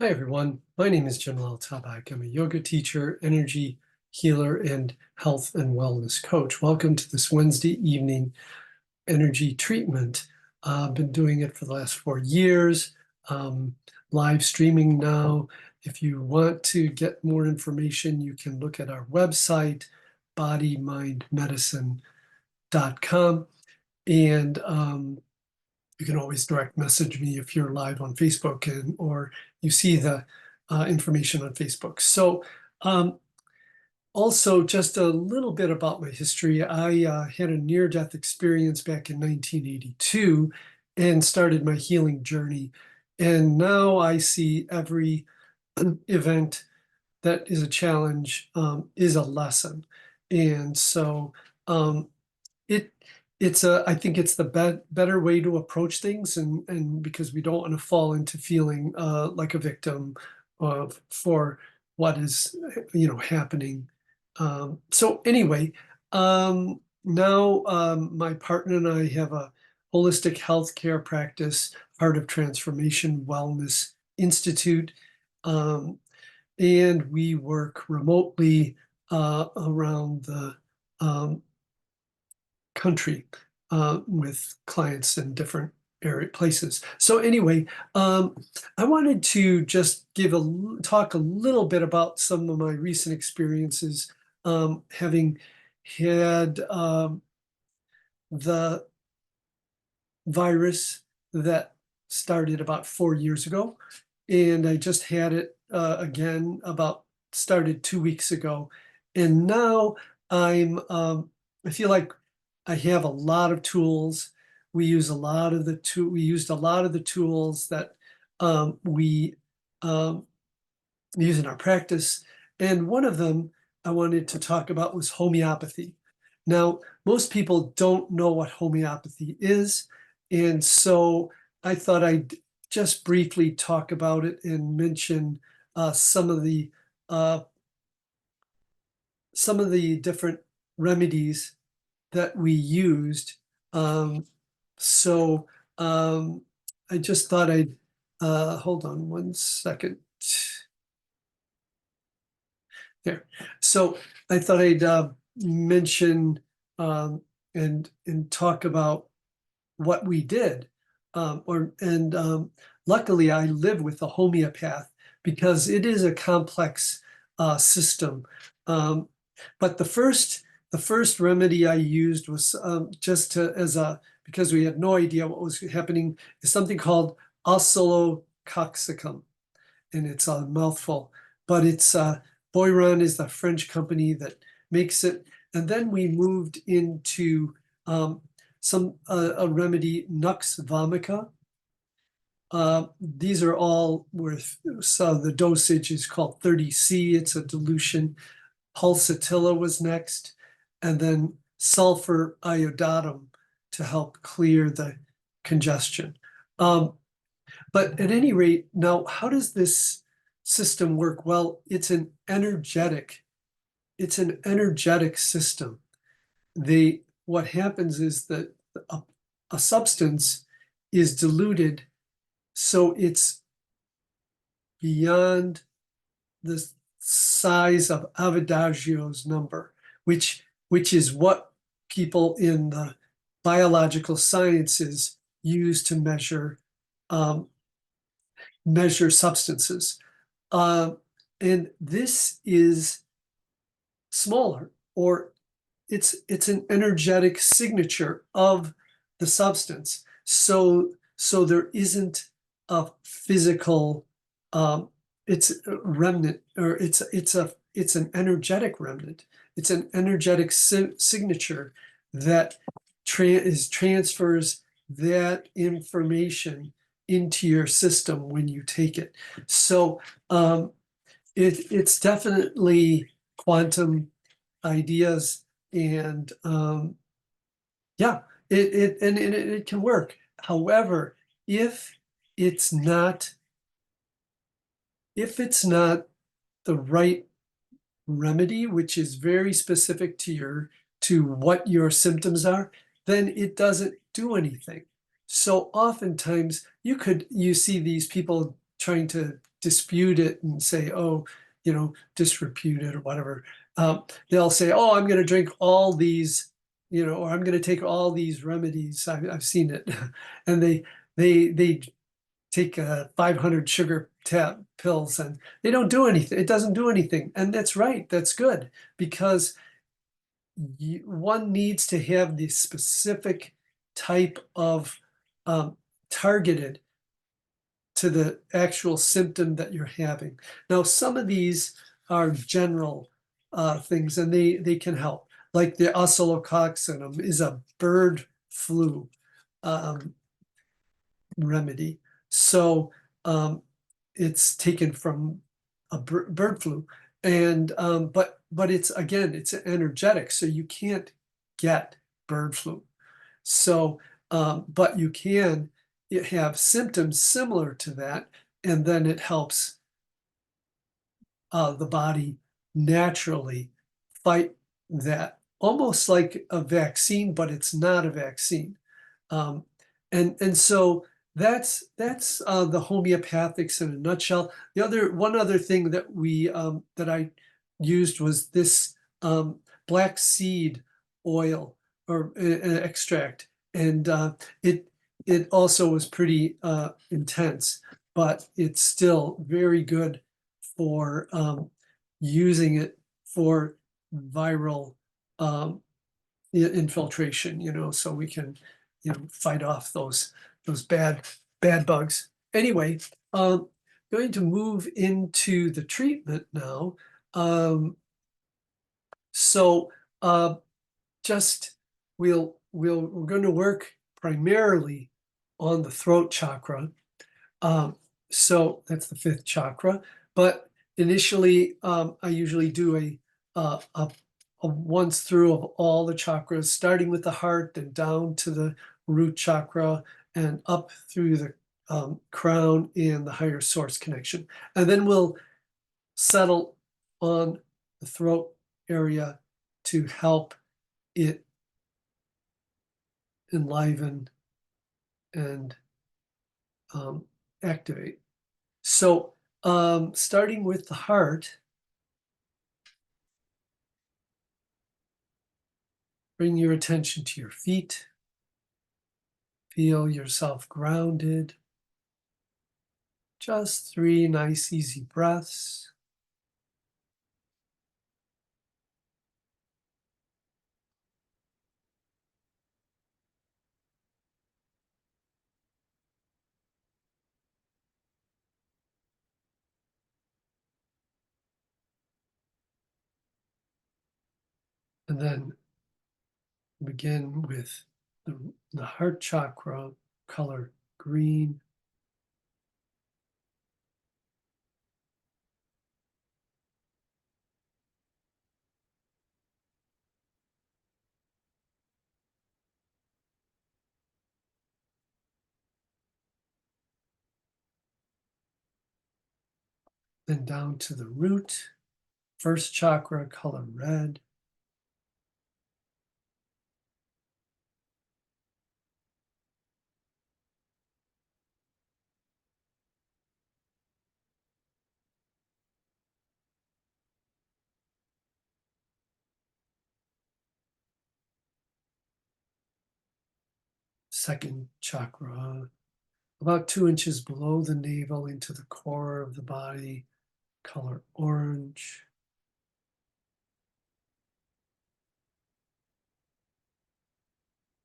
Hi, everyone. My name is Jim Lal-Tabak. I'm a yoga teacher, energy healer, and health and wellness coach. Welcome to this Wednesday evening energy treatment. I've been doing it for the last 4 years, live streaming now. If you want to get more information, you can look at our website, bodymindmedicine.com. And you can always direct message me if you're live on Facebook or you see the information on Facebook. So also just a little bit about my history. I had a near-death experience back in 1982 and started my healing journey. And now I see every event that is a challenge is a lesson. And so it I think it's the better way to approach things, and because we don't want to fall into feeling like a victim for what is happening. So anyway, now my partner and I have a holistic healthcare practice, Heart of Transformation Wellness Institute, and we work remotely around the country with clients in different places. So anyway, I wanted to just talk a little bit about some of my recent experiences, having had the virus that started about 4 years ago, and I just had it again started 2 weeks ago, and now I feel like I have a lot of tools. We used a lot of the tools that we use in our practice. And one of them I wanted to talk about was homeopathy. Now, most people don't know what homeopathy is. And so I thought I'd just briefly talk about it and mention some of the different remedies that we used. So I just thought I'd hold on one second. There. So I thought I'd mention and talk about what we did. Luckily, I live with a homeopath because it is a complex system. But the first remedy I used was because we had no idea what was happening, is something called oscillococcycum, and it's a mouthful. But it's Boiron is the French company that makes it, and then we moved into a remedy, Nux vomica. These are all so the dosage is called 30C. It's a dilution. Pulsatilla was next, and then sulfur iodatum to help clear the congestion. But at any rate, now how does this system work? Well, it's an energetic system. What happens is that a substance is diluted, so it's beyond the size of Avogadro's number, which is what people in the biological sciences use to measure substances. And this is smaller, or it's an energetic signature of the substance. So there isn't a physical it's a remnant, or it's an energetic remnant. It's an energetic signature that transfers that information into your system when you take it. So it's definitely quantum ideas, and yeah, it can work. However, if it's not the right remedy, which is very specific to what your symptoms are, then it doesn't do anything. So oftentimes you see these people trying to dispute it and say, oh, disrepute it or whatever. They'll say, oh, I'm going to drink all these, or I'm going to take all these remedies. I've seen it. And they take 500 sugar pills and they don't do anything. It doesn't do anything. And that's right. That's good, because one needs to have the specific type of targeted to the actual symptom that you're having. Now, some of these are general things, and they can help. Like the oscillococcinum is a bird flu remedy. So it's taken from a bird flu, and but it's energetic, so you can't get bird flu. So, but you can have symptoms similar to that, and then it helps the body naturally fight that, almost like a vaccine, but it's not a vaccine. Um, and so that's the homeopathics in a nutshell. One other thing that that I used was this black seed oil, or extract, and it also was pretty intense, but it's still very good for using it for viral infiltration, so we can fight off those bad bugs. Anyway, going to move into the treatment now. So just we're going to work primarily on the throat chakra. So that's the fifth chakra. But initially, I usually do a once through of all the chakras, starting with the heart and down to the root chakra and up through the crown and the higher source connection. And then we'll settle on the throat area to help it enliven and activate. So starting with the heart, bring your attention to your feet. Feel yourself grounded. Just 3 nice, easy breaths. And then begin with the heart chakra, color green. Then down to the root, first chakra, color red. Second chakra, about 2 inches below the navel into the core of the body, color orange.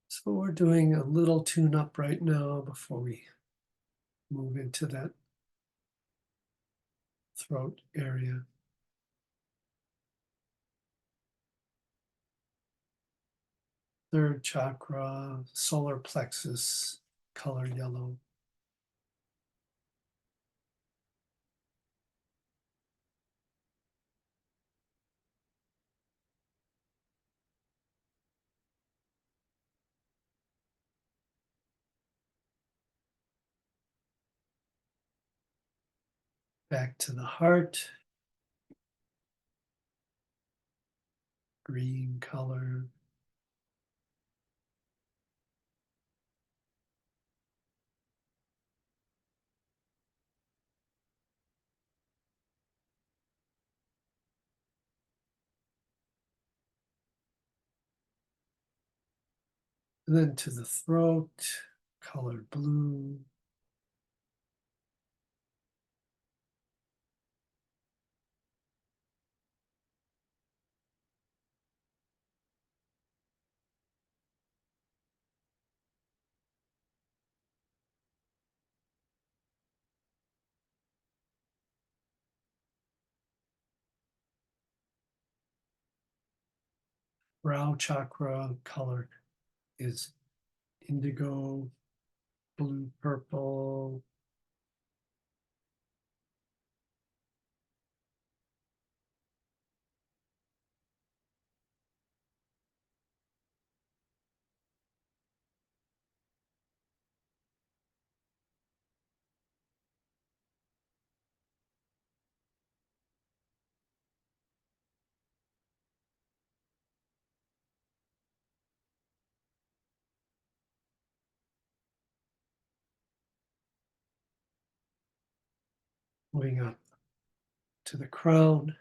So we're doing a little tune-up right now before we move into that throat area. Third chakra, solar plexus, color yellow. Back to the heart, green color. And then to the throat, color blue. Brow chakra color is indigo, blue, purple. Moving up to the crown.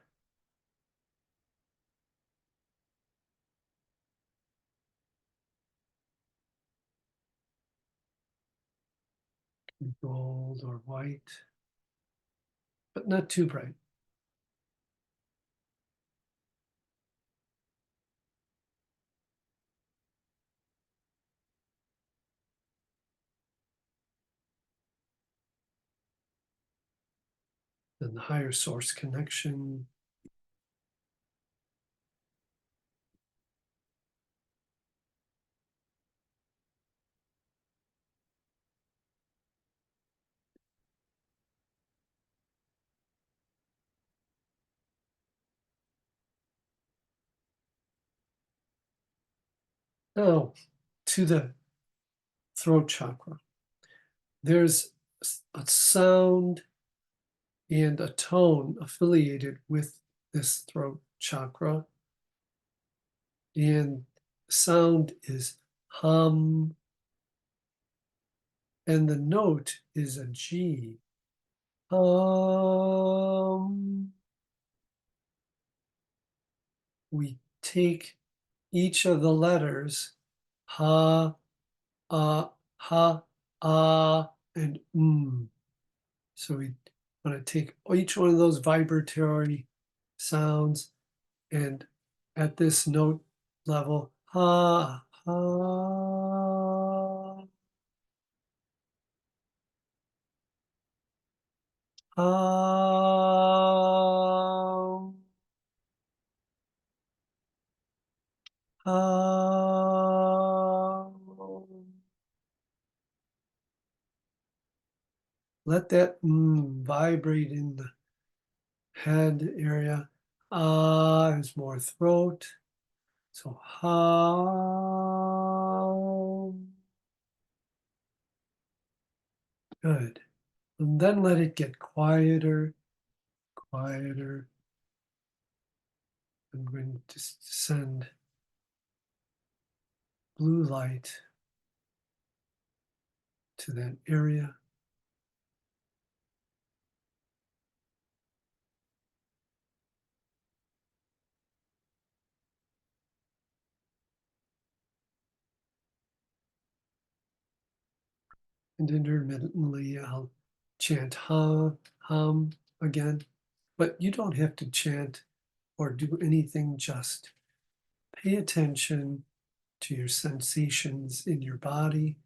Gold or white, but not too bright. Then the higher source connection. Now to the throat chakra. There's a sound and a tone affiliated with this throat chakra. And sound is hum, and the note is a G. We take each of the letters, ha, ha, and So we want to take each one of those vibratory sounds, and at this note level, ha, ha, ha, ha. Let that vibrate in the head area. Ah is more throat. So ha. Good. And then let it get quieter, quieter. I'm going to send blue light to that area. And intermittently, I'll chant hum again. But you don't have to chant or do anything, just pay attention to your sensations in your body.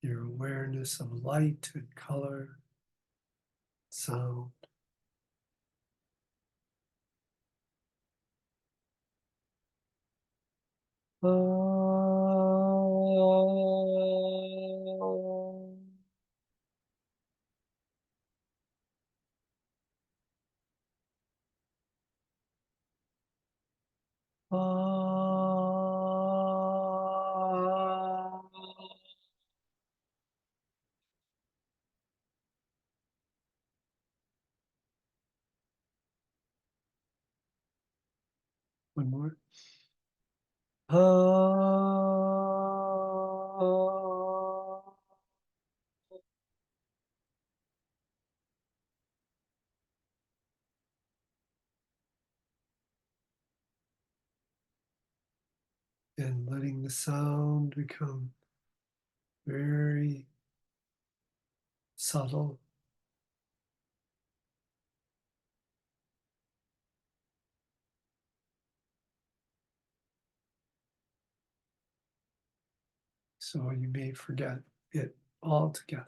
Your awareness of light and color, sound. One more. and letting the sound become very subtle. So you may forget it altogether.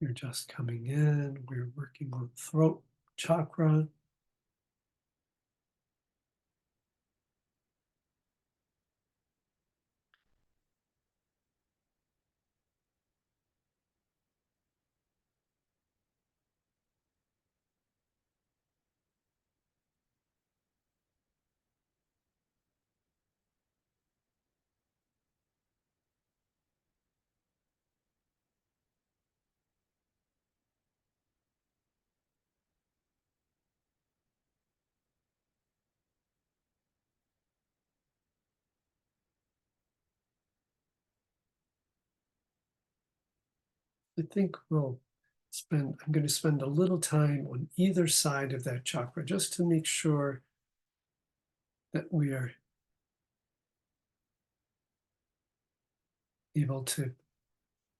You're just coming in. We're working on throat chakra. I think I'm going to spend a little time on either side of that chakra just to make sure that we are able to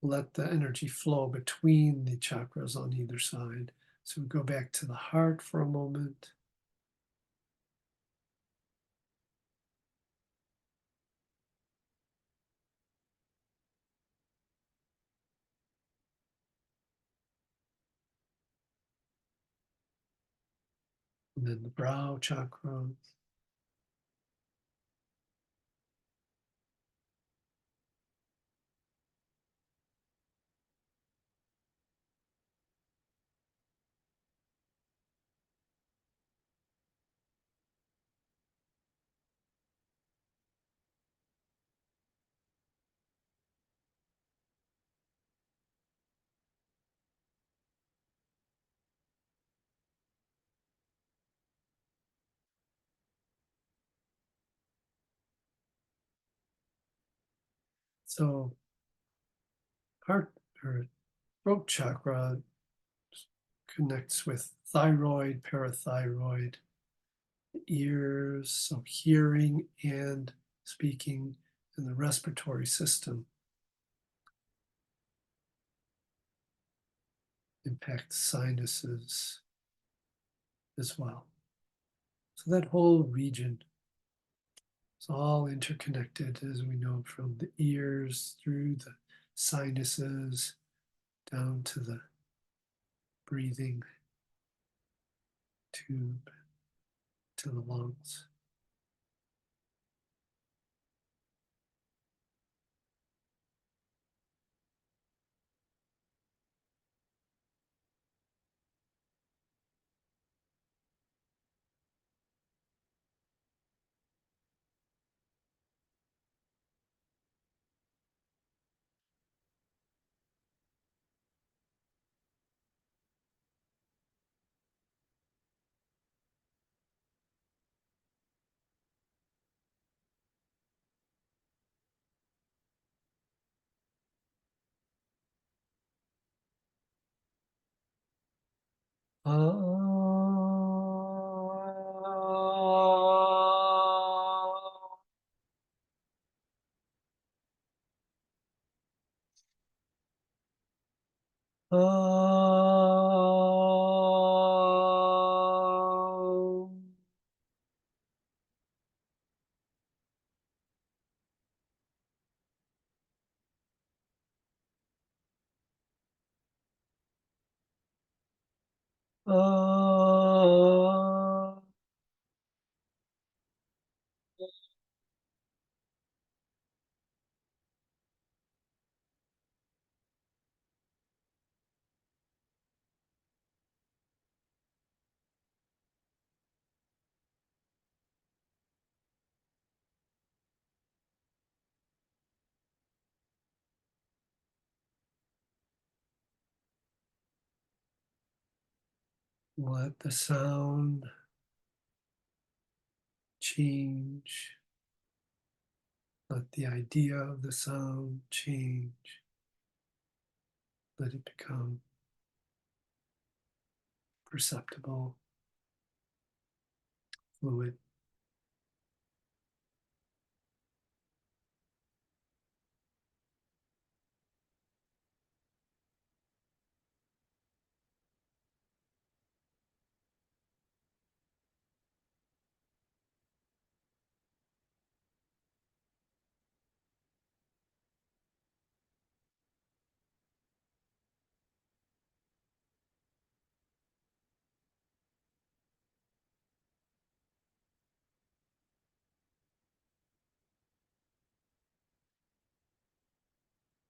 let the energy flow between the chakras on either side. So we go back to the heart for a moment. And then the brow chakra. So heart or throat chakra connects with thyroid, parathyroid, ears, so hearing and speaking, and the respiratory system impacts sinuses as well. So that whole region is all interconnected, as we know, from the ears through the sinuses down to the breathing tube to the lungs. Let the sound change. Let the idea of the sound change. Let it become perceptible, fluid.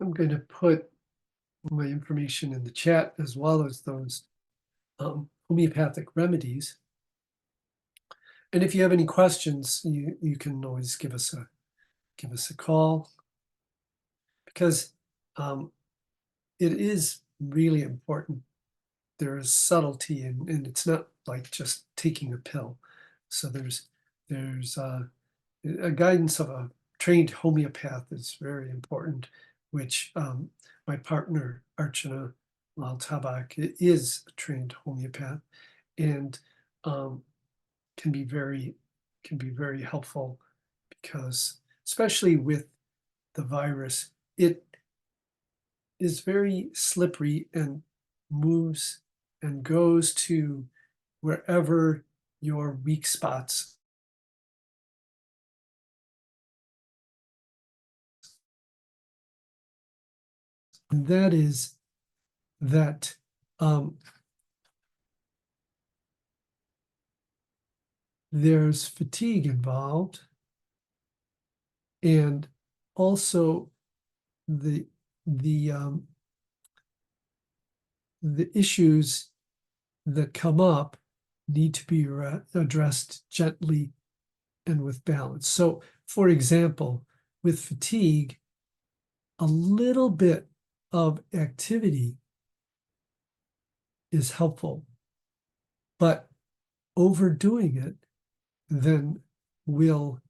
I'm going to put my information in the chat as well as those homeopathic remedies. And if you have any questions, you can always give us a call, because it is really important. There is subtlety, and it's not like just taking a pill. So there's a guidance of a trained homeopath is very important, which my partner Archana Lal-Tabak is a trained homeopath, and can be very helpful, because especially with the virus, it is very slippery and moves and goes to wherever your weak spots. And that is that there's fatigue involved, and also the issues that come up need to be addressed gently and with balance. So, for example, with fatigue, a little bit of activity is helpful, but overdoing it then will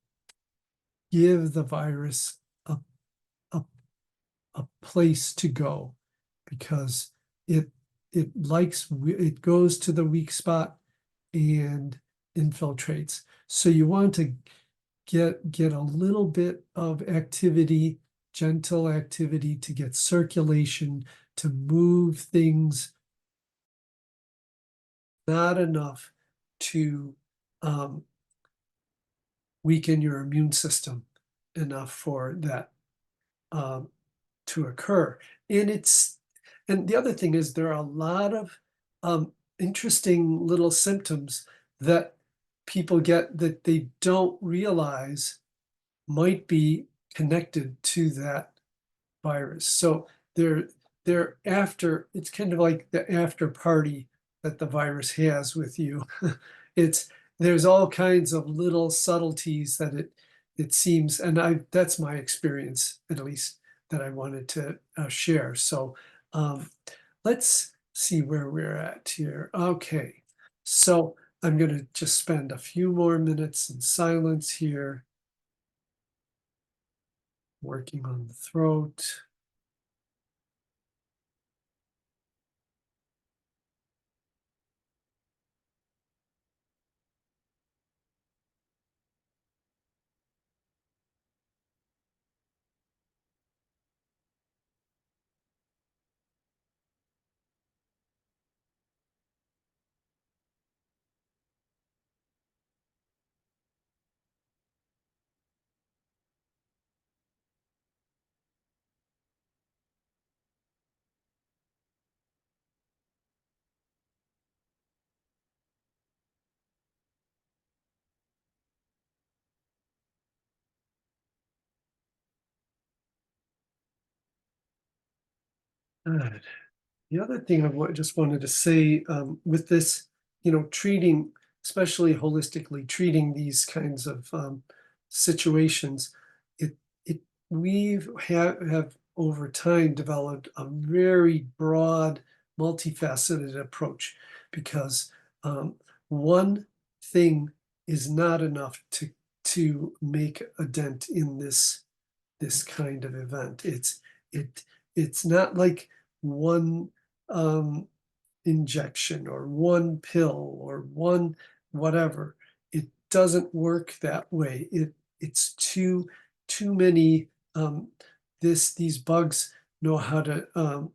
give the virus a place to go, because it goes to the weak spot and infiltrates. So you want to get a little bit of activity, gentle activity, to get circulation, to move things, not enough to weaken your immune system enough for that to occur. And the other thing is, there are a lot of interesting little symptoms that people get that they don't realize might be connected to that virus. So they're after, it's kind of like the after party that the virus has with you. There's all kinds of little subtleties that it seems, and that's my experience, at least, that I wanted to share. So let's see where we're at here. Okay, so I'm going to just spend a few more minutes in silence here, working on the throat. Good. The other thing just wanted to say, with this, treating, especially holistically treating these kinds of situations, it it have over time developed a very broad, multifaceted approach, because One thing is not enough to make a dent in this kind of event. It's not like one injection or one pill or one whatever. It doesn't work that way. It's too many. These bugs know how to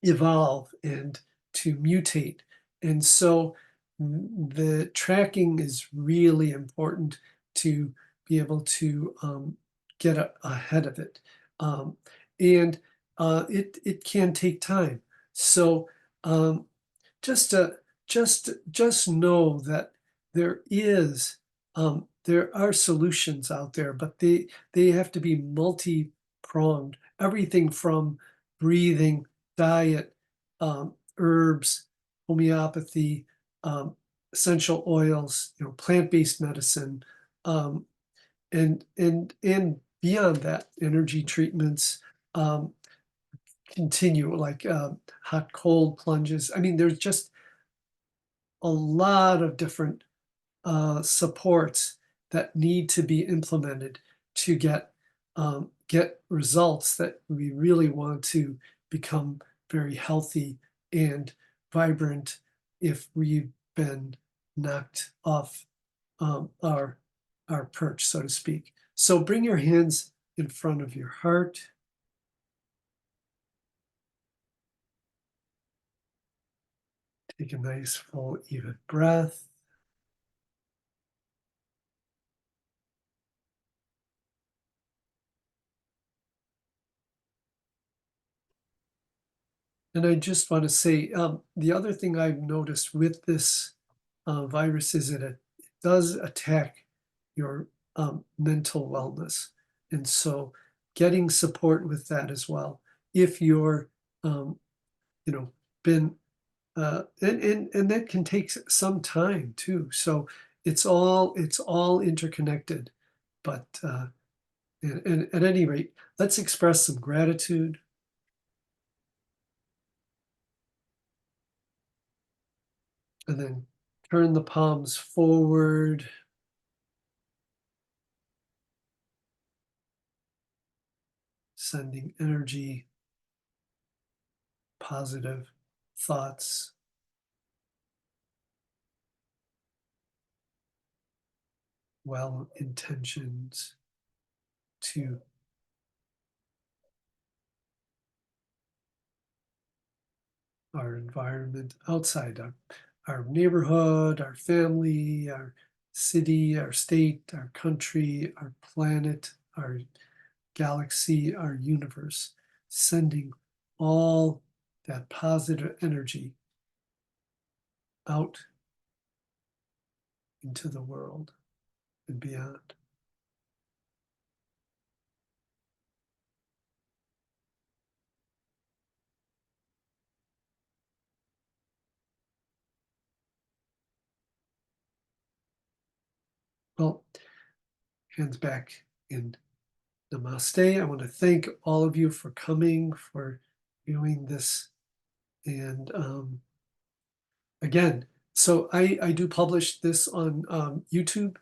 evolve and to mutate, and so the tracking is really important to be able to get ahead of it, and it can take time. So um, just to just know that there is there are solutions out there, but they have to be multi-pronged. Everything from breathing, diet, herbs, homeopathy, um, essential oils, plant-based medicine, um, and beyond that, energy treatments, um, continue like hot cold plunges. I mean, there's just a lot of different supports that need to be implemented to get results that we really want to become very healthy and vibrant if we've been knocked off our perch, so to speak. So bring your hands in front of your heart. Take a nice full even breath. And I just want to say, the other thing I've noticed with this virus is that it does attack your mental wellness. And so getting support with that as well. If you're, you know, been, and that can take some time too. So it's all interconnected. But and at any rate, let's express some gratitude. And then turn the palms forward, sending energy, positive thoughts, well intentions to our environment outside our neighborhood, our family, our city, our state, our country, our planet, our galaxy, our universe, sending all that positive energy out into the world and beyond. Well, hands back in Namaste. I want to thank all of you for coming, for viewing this. And again, so I do publish this on YouTube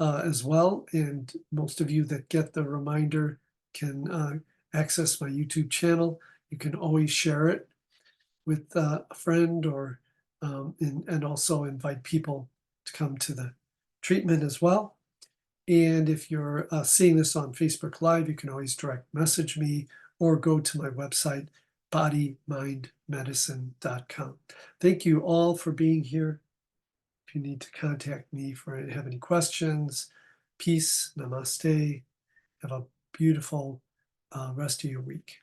as well. And most of you that get the reminder can access my YouTube channel. You can always share it with a friend or and also invite people to come to the treatment as well. And if you're seeing this on Facebook Live, you can always direct message me or go to my website, bodymindmedicine.com. Thank you all for being here. If you need to contact me for have any questions, peace, namaste. Have a beautiful rest of your week.